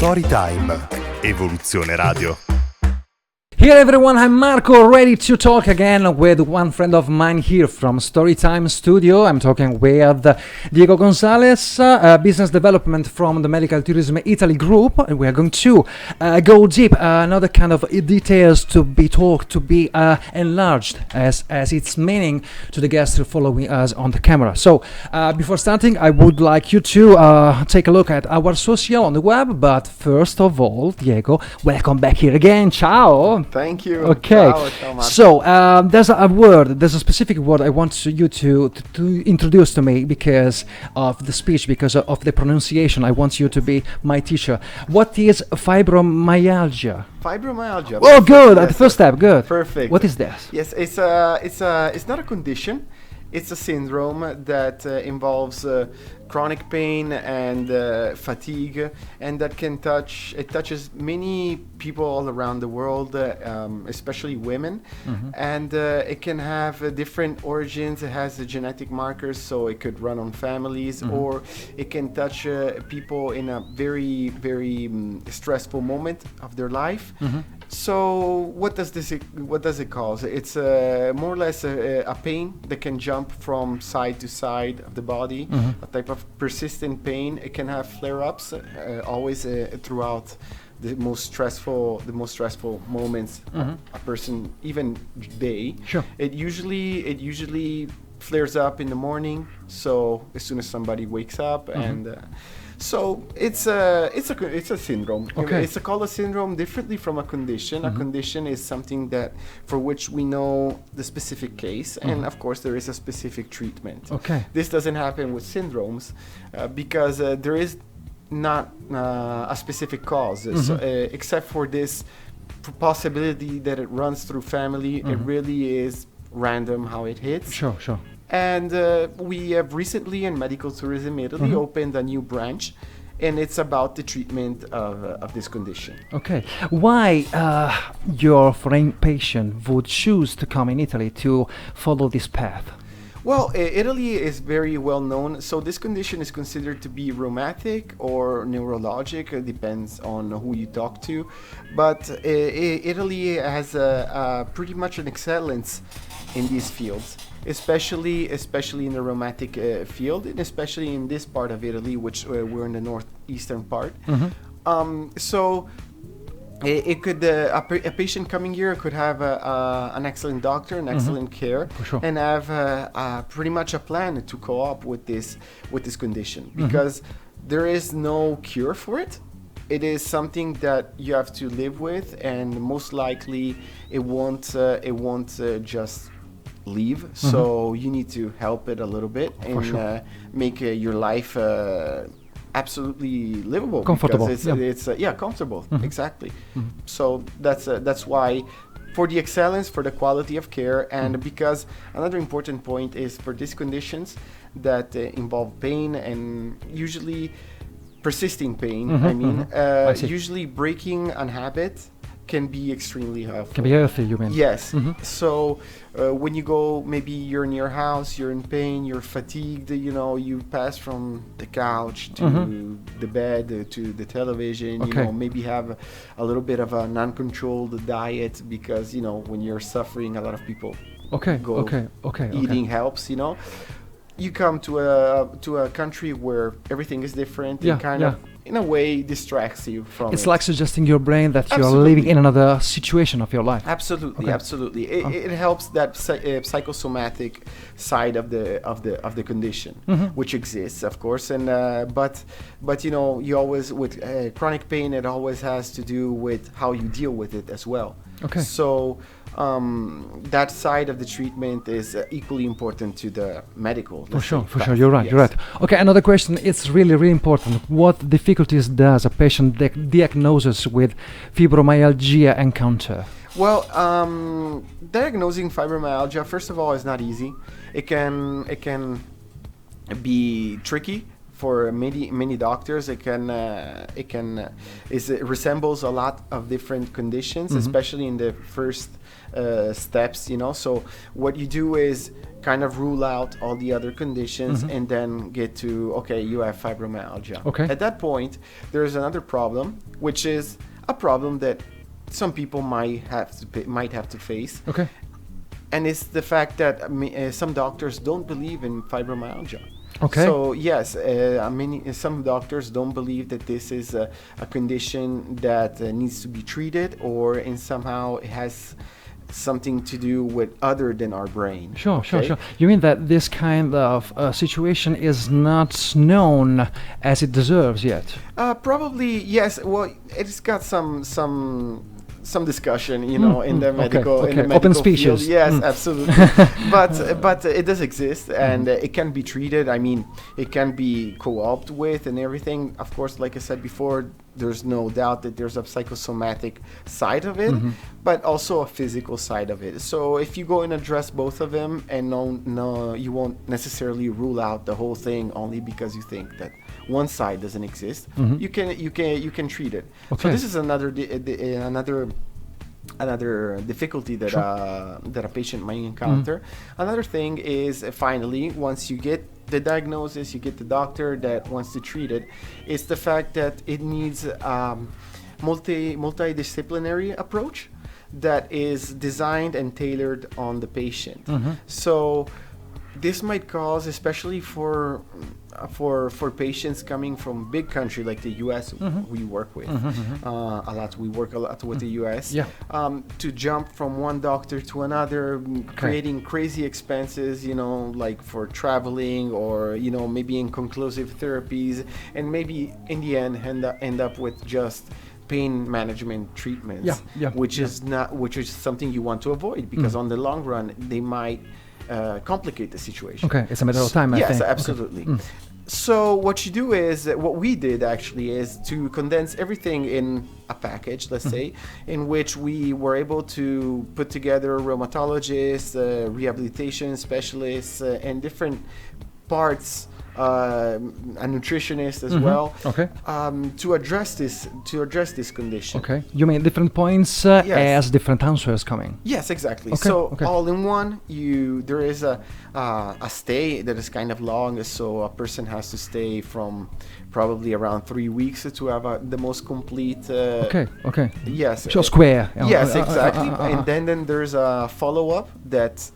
Storytime, Evoluzione Radio. Here everyone, I'm Marco, ready to talk again with one friend of mine here from Storytime Studio. I'm talking with Diego Gonzales, business development from the Medical Tourism Italy group. And we are going to go deep, another kind of details to be talked, to be enlarged as its meaning to the guests following us on the camera. So before starting, I would like you to take a look at our social on the web. But first of all, Diego, welcome back here again. Ciao. Thank you. Okay. So there's a specific word I want you to introduce to me because of the speech, because of the pronunciation. I want you to be my teacher. What is fibromyalgia? Fibromyalgia. Oh, good. Yes, At the first step, good. Perfect. What is this? Yes, it's not a condition. It's a syndrome that involves chronic pain and fatigue, and that touches many people all around the world, especially women. Mm-hmm. And it can have different origins. It has genetic markers, so it could run on families, Mm-hmm. or it can touch people in a very, very stressful moment of their life. Mm-hmm. So what does it cause? It's more or less a pain that can jump from side to side of the body, Mm-hmm. a type of persistent pain. It can have flare-ups always throughout the most stressful moments Mm-hmm. a person even day. Sure. It usually flares up in the morning. So as soon as somebody wakes up, Mm-hmm. and so it's a syndrome. Okay. It's called a syndrome differently from a condition. Mm-hmm. A condition is something that for which we know the specific case, Mm-hmm. and of course there is a specific treatment. Okay. This doesn't happen with syndromes because there is not a specific cause, so, except for this possibility that it runs through family. It really is random how it hits. Sure. And we have recently in Medical Tourism Italy opened a new branch, and it's about the treatment of this condition. Okay. Why your foreign patient would choose to come in Italy to follow this path? Well, Italy is very well known. So this condition is considered to be rheumatic or neurologic. It depends on who you talk to. But Italy has pretty much an excellence in these fields, especially in the rheumatic field, and especially in this part of Italy, which we're in the northeastern part. Mm-hmm. So it could a patient coming here could have an excellent doctor, an excellent care, For sure. and have pretty much a plan to co-op with this condition, because there is no cure for it. It is something that you have to live with, and most likely it won't just leave. So you need to help it a little bit and sure. make your life absolutely livable, Comfortable, because it's comfortable. Exactly. Mm-hmm. So that's why, for the excellence, for the quality of care, and because another important point is for these conditions that involve pain, and usually persisting pain. I see. usually breaking a habit can be extremely helpful. Can be healthy, you mean? Yes. Mhm. So when you go, maybe you're in your house, you're in pain, you're fatigued, you pass from the couch to the bed to the television, Okay. maybe have a little bit of an uncontrolled diet, because, when you're suffering, a lot of people Okay. go eating helps, You come to a country where everything is different, Yeah, and kind of, in a way, distracts you from It's it. like suggesting your brain that you're Absolutely. living in another situation of your life. Absolutely, Okay. absolutely. It helps that psychosomatic side of the condition, which exists, of course. And but you always, with chronic pain, it always has to do with how you deal with it as well. Okay. So that side of the treatment is equally important to the medical. For sure. You're right. Yes. Okay, another question. It's really, really important. What difficulties does a patient diagnosis with fibromyalgia encounter? Well, diagnosing fibromyalgia, first of all, is not easy. It can be tricky for many doctors, it resembles a lot of different conditions, especially in the first steps. So what you do is kind of rule out all the other conditions and then get to, okay, you have fibromyalgia. Okay. At that point, there's another problem, which is a problem that some people might have to face. Okay. And it's the fact that some doctors don't believe in fibromyalgia. Okay. So yes, some doctors don't believe that this is a condition that needs to be treated, or in somehow it has something to do with other than our brain. Sure. You mean that this kind of situation is not known as it deserves yet? Probably yes. Well, it's got some discussion, in the medical Open speeches. field. Yes, absolutely. but it does exist, and it can be treated. I mean, it can be co-opted with and everything. Of course, like I said before, there's no doubt that there's a psychosomatic side of it, but also a physical side of it. So if you go and address both of them, and no, you won't necessarily rule out the whole thing only because you think that one side doesn't exist. You can treat it. Okay. So this is another difficulty that that a patient might encounter. Another thing is, finally, once you get the diagnosis, you get the doctor that wants to treat it, it's the fact that it needs multidisciplinary approach that is designed and tailored on the patient. So this might cause, especially for patients coming from big country like the U.S., we work with a lot. We work a lot with the U.S. Yeah. To jump from one doctor to another, creating crazy expenses, like for traveling, or maybe inconclusive therapies, and maybe in the end end up with just pain management treatments, which is something you want to avoid, because on the long run they might complicate the situation. Okay, it's a matter of time, I think. Yes, absolutely. Okay. So what you do is, what we did actually is to condense everything in a package, let's say, in which we were able to put together rheumatologists, rehabilitation specialists, and different parts, a nutritionist as well, to address this condition. Okay, you mean different points as different answers coming. Yes, exactly. All in one, there is a stay that is kind of long, so a person has to stay from probably around 3 weeks to have the most complete. Yes. So square. Yes, exactly. And then there's a follow-up that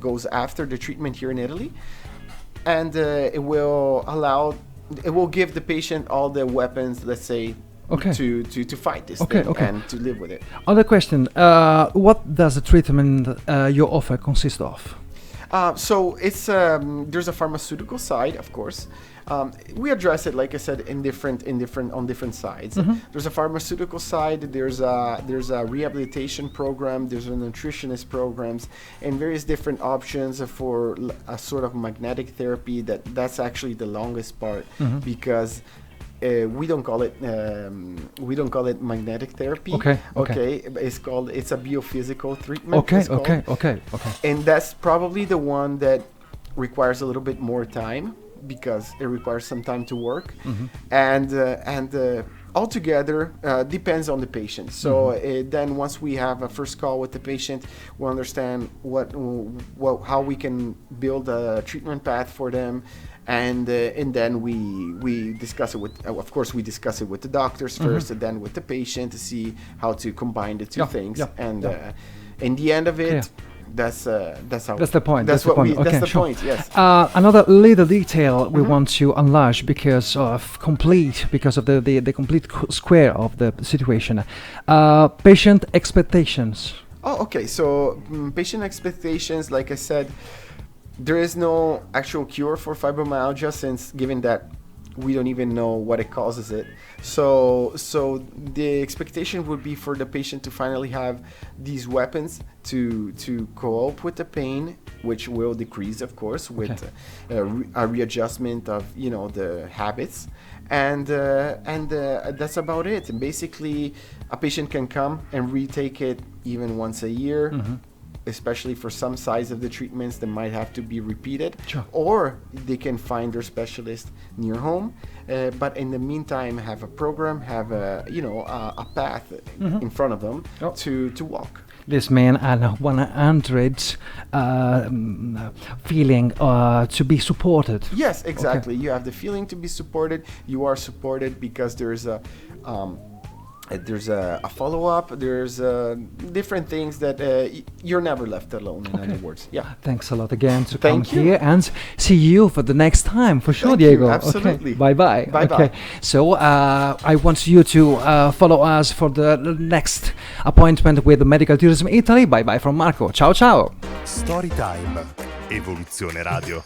goes after the treatment here in Italy. And it will give the patient all the weapons, let's say, to fight this thing and to live with it. Other question: what does the treatment you offer consist of? So it's there's a pharmaceutical side, of course. We address it, like I said, on different sides. There's a pharmaceutical side. There's a rehabilitation program. There's a nutritionist programs, and various different options for a sort of magnetic therapy. That's actually the longest part, because we don't call it magnetic therapy. It's a biophysical treatment. Okay. And that's probably the one that requires a little bit more time, because it requires some time to work, and altogether depends on the patient. So then once we have a first call with the patient, we understand how we can build a treatment path for them, and then we discuss it with the doctors first, and then with the patient to see how to combine the two things. In the end of it, that's the point. That's the point. Yes. Another little detail we want to enlarge because of the complete square of the situation. Patient expectations. Oh, okay. So patient expectations, like I said, there is no actual cure for fibromyalgia, since given that we don't even know what it causes it. So the expectation would be for the patient to finally have these weapons to cope with the pain, which will decrease, of course, with a readjustment of the habits, and that's about it. And basically, a patient can come and retake it even once a year. especially for some size of the treatments that might have to be repeated, Sure. or they can find their specialist near home. But in the meantime, have a program, have a path in front of them to walk. This man and 100 feeling to be supported. Yes, exactly. You have the feeling to be supported. You are supported because there's a follow-up. There's different things that you're never left alone. In other words, yeah. Thanks a lot again to Thank come you. here, and see you for the next time for sure, Thank you, Diego. absolutely. Okay. Bye bye. Bye-bye. Okay. So I want you to follow us for the next appointment with Medical Tourism Italy. Bye bye from Marco. Ciao ciao. Storytime, Evoluzione Radio.